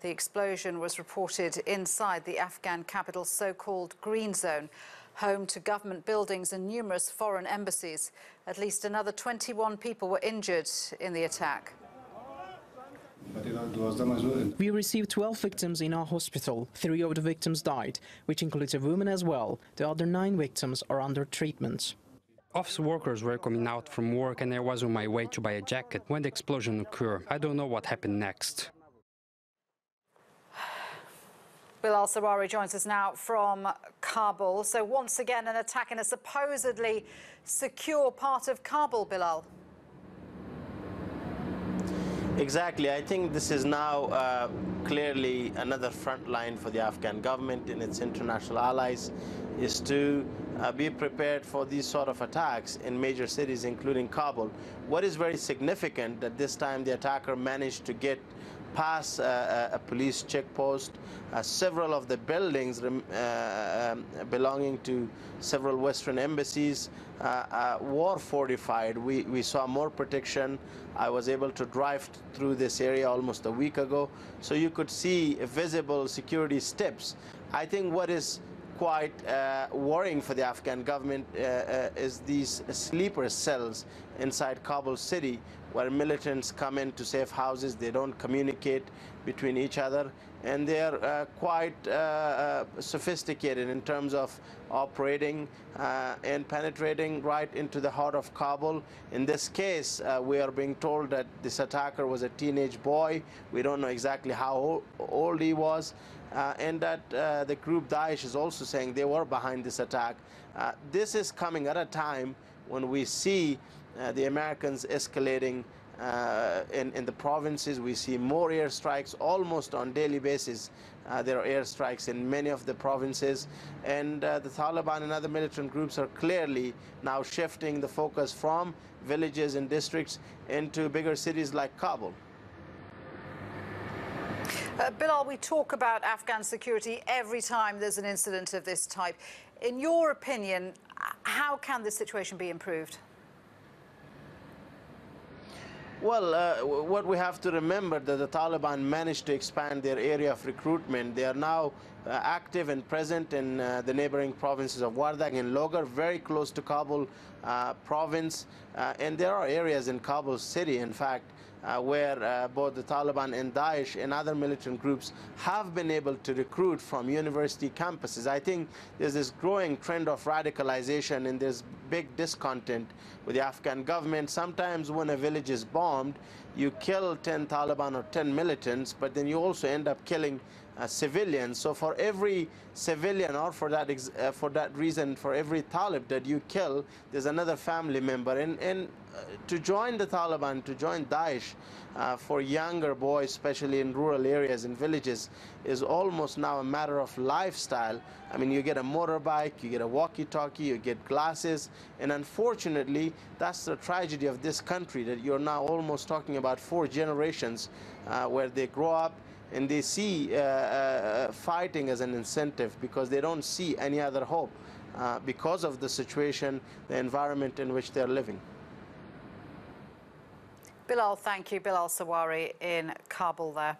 The explosion was reported inside the Afghan capital's so-called green zone, home to government buildings and numerous foreign embassies. At least another 21 people were injured in the attack. We received 12 victims in our hospital. 3 of the victims died, which includes a woman as well. The other 9 victims are under treatment. Office workers were coming out from work and I was on my way to buy a jacket when the explosion occurred. I don't know what happened next. Bilal Sarwary joins us now from Kabul. So once again, an attack in a supposedly secure part of Kabul, Bilal. Exactly. I think this is now clearly another front line for the Afghan government and its international allies, is to be prepared for these sort of attacks in major cities, including Kabul. What is very significant that this time the attacker managed to get past a police checkpost. Several of the buildings belonging to several Western embassies were fortified. We saw more protection. I was able to drive through this area almost a week ago, so you could see visible security steps. I think what is quite worrying for the Afghan government is these sleeper cells inside Kabul city, where militants come into safe houses. They don't communicate between each other, and they're quite sophisticated in terms of operating and penetrating right into the heart of Kabul. In this case, we are being told that this attacker was a teenage boy. We don't know exactly how old he was, and that the group Daesh is also saying they were behind this attack. This is coming at a time when we see the Americans escalating in the provinces. We see more airstrikes almost on daily basis. There are airstrikes in many of the provinces, and the Taliban and other militant groups are clearly now shifting the focus from villages and districts into bigger cities like Kabul. Bilal, we talk about Afghan security every time there's an incident of this type. In your opinion, how can this situation be improved? Well, what we have to remember that the Taliban managed to expand their area of recruitment. They are now active and present in the neighboring provinces of Wardak and Logar, very close to Kabul province. And there are areas in Kabul city, in fact, where both the Taliban and Daesh and other militant groups have been able to recruit from university campuses. I think there's this growing trend of radicalization, and there's big discontent with the Afghan government. Sometimes when a village is bombed, you kill 10 Taliban or 10 militants, but then you also end up killing civilians. So for every civilian, or for that reason, for every Talib that you kill, there's another family member. And to join the Taliban, to join Daesh, for younger boys, especially in rural areas and villages, is almost now a matter of lifestyle. I mean, you get a motorbike, you get a walkie-talkie, you get glasses, and unfortunately, that's the tragedy of this country, that you're now almost talking about 4 generations where they grow up and they see fighting as an incentive, because they don't see any other hope because of the situation, the environment in which they're living. Bilal, thank you. Bilal Sarwary in Kabul there.